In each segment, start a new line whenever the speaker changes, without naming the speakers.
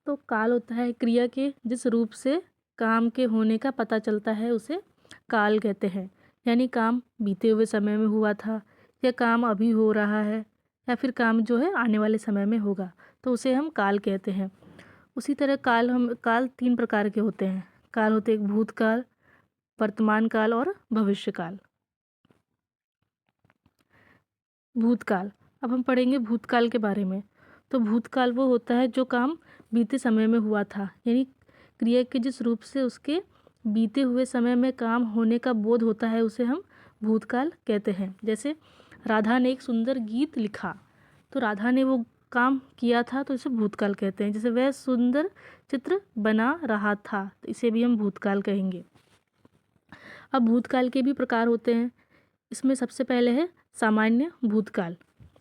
तो काल होता है क्रिया के जिस रूप से काम के होने का पता चलता है उसे काल कहते हैं। यानी काम बीते हुए समय में हुआ था, या काम अभी हो रहा है, या फिर काम जो है आने वाले समय में होगा, तो उसे हम काल कहते हैं। उसी तरह काल 3 प्रकार के होते हैं। काल होते एक भूतकाल, वर्तमान काल और भविष्य काल। भूतकाल, अब हम पढ़ेंगे भूतकाल के बारे में। तो भूतकाल वो होता है जो काम बीते समय में हुआ था, यानी क्रिया के जिस रूप से उसके बीते हुए समय में काम होने का बोध होता है उसे हम भूतकाल कहते हैं। जैसे राधा ने एक सुंदर गीत लिखा, तो राधा ने वो काम किया था तो इसे भूतकाल कहते हैं। जैसे वह सुंदर चित्र बना रहा था, तो इसे भी हम भूतकाल कहेंगे। अब भूतकाल के भी प्रकार होते हैं। इसमें सबसे पहले है सामान्य भूतकाल।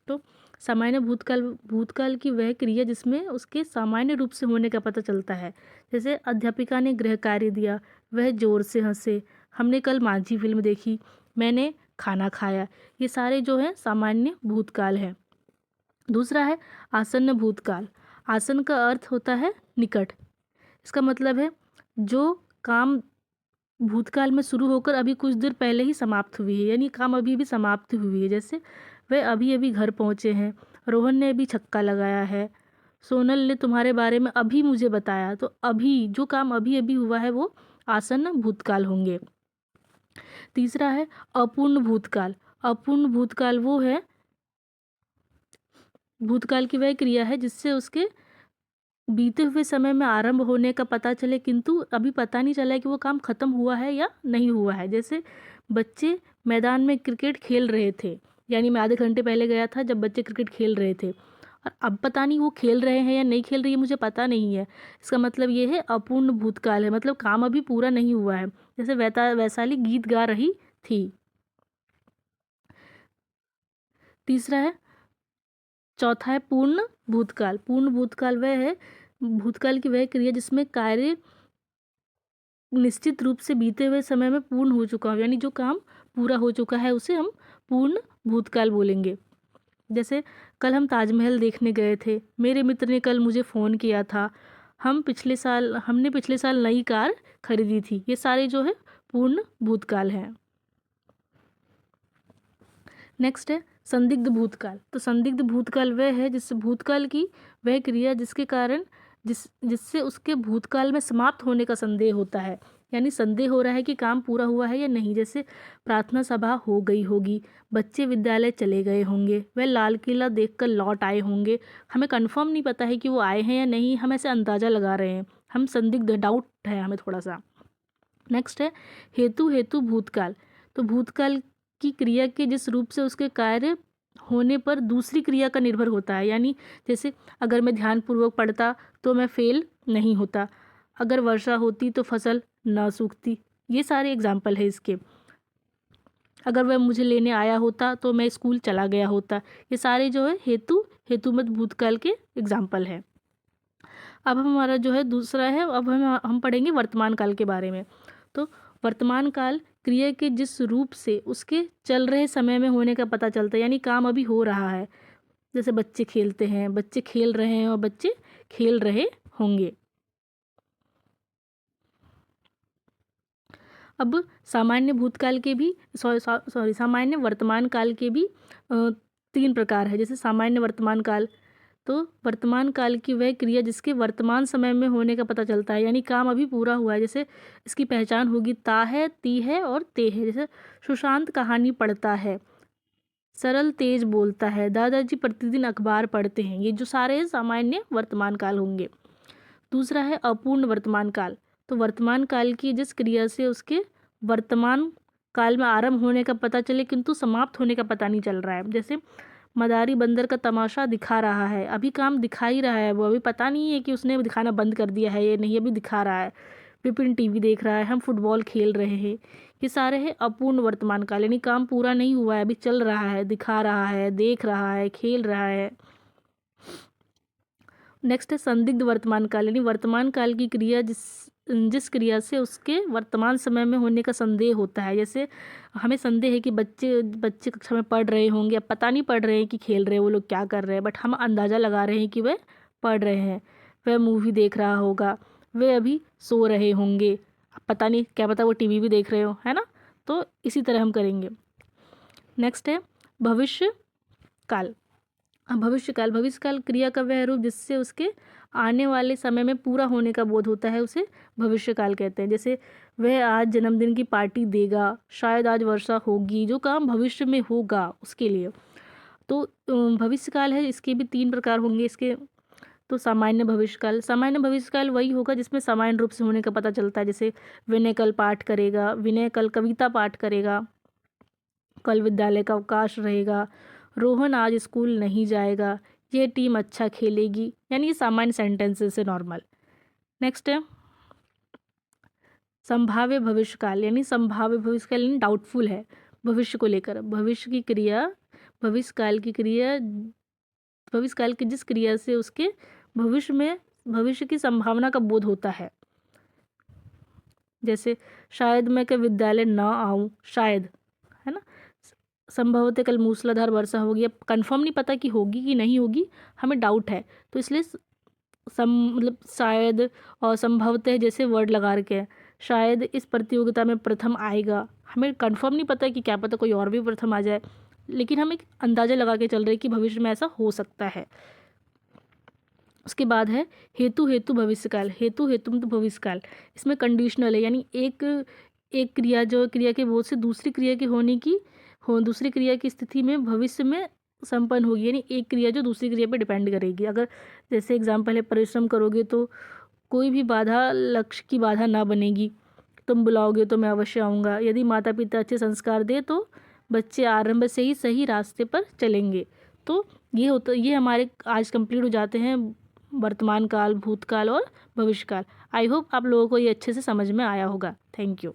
तो सामान्य भूतकाल की वह क्रिया जिसमें उसके सामान्य रूप से होने का पता चलता है। जैसे अध्यापिका ने गृह कार्य दिया, वह जोर से हंसे, हमने कल माझी फिल्म देखी, मैंने खाना खाया। ये सारे जो हैं सामान्य भूतकाल हैं। दूसरा है आसन्न भूतकाल। आसन का अर्थ होता है निकट। इसका मतलब है जो काम भूतकाल में शुरू होकर अभी कुछ देर पहले ही समाप्त हुई है, यानी काम अभी भी समाप्त हुई है। जैसे वे अभी अभी घर पहुँचे हैं, रोहन ने अभी छक्का लगाया है, सोनल ने तुम्हारे बारे में अभी मुझे बताया। तो अभी जो काम अभी अभी हुआ है वो आसन्न भूतकाल होंगे। तीसरा है अपूर्ण भूतकाल। अपूर्ण भूतकाल वो है, भूतकाल की वह क्रिया है जिससे उसके बीते हुए समय में आरंभ होने का पता चले, किंतु अभी पता नहीं चला है कि वो काम खत्म हुआ है या नहीं हुआ है। जैसे बच्चे मैदान में क्रिकेट खेल रहे थे, यानी मैं आधे घंटे पहले गया था जब बच्चे क्रिकेट खेल रहे थे, और अब पता नहीं वो खेल रहे हैं या नहीं खेल रही है, मुझे पता नहीं है। इसका मतलब ये है अपूर्ण भूतकाल है, मतलब काम अभी पूरा नहीं हुआ है। जैसे वैशाली गीत गा रही थी। तीसरा है, चौथा है पूर्ण भूतकाल। पूर्ण भूतकाल वह है, भूतकाल की वह क्रिया जिसमें कार्य निश्चित रूप से बीते हुए समय में पूर्ण हो चुका हो, यानी जो काम पूरा हो चुका है उसे हम पूर्ण भूतकाल बोलेंगे। जैसे कल हम ताजमहल देखने गए थे, मेरे मित्र ने कल मुझे फ़ोन किया था, हमने पिछले साल नई कार खरीदी थी। ये सारे जो है पूर्ण भूतकाल हैं। नेक्स्ट है संदिग्ध भूतकाल। तो संदिग्ध भूतकाल वह है जिस भूतकाल की वह क्रिया जिसके कारण जिससे उसके भूतकाल में समाप्त होने का संदेह होता है, यानी संदेह हो रहा है कि काम पूरा हुआ है या नहीं। जैसे प्रार्थना सभा हो गई होगी, बच्चे विद्यालय चले गए होंगे, वह लाल किला देखकर लौट आए होंगे। हमें कंफर्म नहीं पता है कि वो आए हैं या नहीं, हम ऐसे अंदाज़ा लगा रहे हैं, हम संदिग्ध, डाउट है हमें थोड़ा सा। नेक्स्ट है हेतु भूतकाल। तो भूतकाल की क्रिया के जिस रूप से उसके कार्य होने पर दूसरी क्रिया का निर्भर होता है, यानी जैसे अगर मैं ध्यानपूर्वक पढ़ता तो मैं फेल नहीं होता, अगर वर्षा होती तो फसल न सूखती। ये सारे एग्जाम्पल है इसके। अगर वह मुझे लेने आया होता तो मैं स्कूल चला गया होता। ये सारे जो है हेतुमत भूतकाल के एग्जाम्पल है। अब हमारा जो है दूसरा है, अब हम पढ़ेंगे वर्तमान काल के बारे में। तो वर्तमान काल क्रिया के जिस रूप से उसके चल रहे समय में होने का पता चलता है, यानी काम अभी हो रहा है। जैसे बच्चे खेलते हैं, बच्चे खेल रहे हैं और बच्चे खेल रहे होंगे। अब सामान्य भूतकाल के भी सामान्य वर्तमान काल के भी 3 प्रकार है। जैसे सामान्य वर्तमान काल, तो वर्तमान काल की वह क्रिया जिसके वर्तमान समय में होने का पता चलता है, यानी काम अभी पूरा हुआ है। जैसे इसकी पहचान होगी ता है, ती है और ते है। जैसे सुशांत कहानी पढ़ता है, सरल तेज बोलता है, दादाजी प्रतिदिन अखबार पढ़ते हैं। ये जो सारे सामान्य वर्तमान काल होंगे। दूसरा है अपूर्ण वर्तमान काल। तो वर्तमान काल की जिस क्रिया से उसके वर्तमान काल में आरंभ होने का पता चले किंतु समाप्त होने का पता नहीं चल रहा है। जैसे मदारी बंदर का तमाशा दिखा रहा है, अभी काम दिखा ही रहा है, वो अभी पता नहीं है कि उसने दिखाना बंद कर दिया है या नहीं, अभी दिखा रहा है। विपिन टीवी देख रहा है, हम फुटबॉल खेल रहे हैं। ये सारे हैं अपूर्ण वर्तमान काल, यानी काम पूरा नहीं हुआ है, अभी चल रहा है, दिखा रहा है, देख रहा है, खेल रहा है। नेक्स्ट है संदिग्ध वर्तमान काल, यानी वर्तमान काल की क्रिया जिस क्रिया से उसके वर्तमान समय में होने का संदेह होता है। जैसे हमें संदेह है कि बच्चे कक्षा में पढ़ रहे होंगे, अब पता नहीं पढ़ रहे हैं कि खेल रहे हैं, वो लोग क्या कर रहे हैं, बट हम अंदाज़ा लगा रहे हैं कि वह पढ़ रहे हैं। वह मूवी देख रहा होगा, वे अभी सो रहे होंगे। अब पता नहीं, क्या पता वो टीवी भी देख रहे हो, है ना। तो इसी तरह हम करेंगे। नेक्स्ट है भविष्य काल। अब भविष्य काल क्रिया का वह रूप जिससे उसके आने वाले समय में पूरा होने का बोध होता है, उसे भविष्य काल कहते हैं। जैसे वह आज जन्मदिन की पार्टी देगा, शायद आज वर्षा होगी, जो काम भविष्य में होगा उसके लिए। तो भविष्य काल है, इसके भी 3 प्रकार होंगे इसके। तो सामान्य भविष्यकाल, सामान्य भविष्यकाल वही होगा जिसमें सामान्य रूप से होने का पता चलता है। जैसे विनय कल पाठ करेगा, विनय कल कविता पाठ करेगा, कल विद्यालय का अवकाश रहेगा, रोहन आज स्कूल नहीं जाएगा, ये टीम अच्छा खेलेगी। यानी ये सामान्य सेंटेंसेस है, नॉर्मल। नेक्स्ट है संभाव्य भविष्यकाल, यानी संभाव्य भविष्यकाल यानी डाउटफुल है भविष्य को लेकर। भविष्य की क्रिया, भविष्यकाल की क्रिया, भविष्यकाल की जिस क्रिया से उसके भविष्य में भविष्य की संभावना का बोध होता है। जैसे शायद मैं कल विद्यालय ना आऊँ, शायद, है ना। संभवतः कल मूसलाधार वर्षा होगी, अब कंफर्म नहीं पता कि होगी कि नहीं होगी, हमें डाउट है, तो इसलिए मतलब शायद और संभवतः जैसे वर्ड लगा रखे हैं। शायद इस प्रतियोगिता में प्रथम आएगा, हमें कंफर्म नहीं पता कि क्या पता कोई और भी प्रथम आ जाए, लेकिन हम एक अंदाज़ा लगा के चल रहे हैं कि भविष्य में ऐसा हो सकता है। उसके बाद है हेतु हेतु भविष्यकाल। हेतु हेतु मतलब भविष्यकाल, इसमें कंडीशनल है, यानी एक क्रिया जो क्रिया के बोध से दूसरी क्रिया के होने की दूसरी क्रिया की स्थिति में भविष्य में संपन्न होगी, यानी एक क्रिया जो दूसरी क्रिया पर डिपेंड करेगी। अगर जैसे एग्जाम्पल है, परिश्रम करोगे तो कोई भी बाधा लक्ष्य की बाधा ना बनेगी, तुम बुलाओगे तो मैं अवश्य आऊँगा। यदि माता पिता अच्छे संस्कार दे तो बच्चे आरंभ से ही सही रास्ते पर चलेंगे। तो ये हमारे आज कंप्लीट हो जाते हैं वर्तमान काल, भूतकाल और भविष्यकाल। आई होप आप लोगों को ये अच्छे से समझ में आया होगा। Thank you.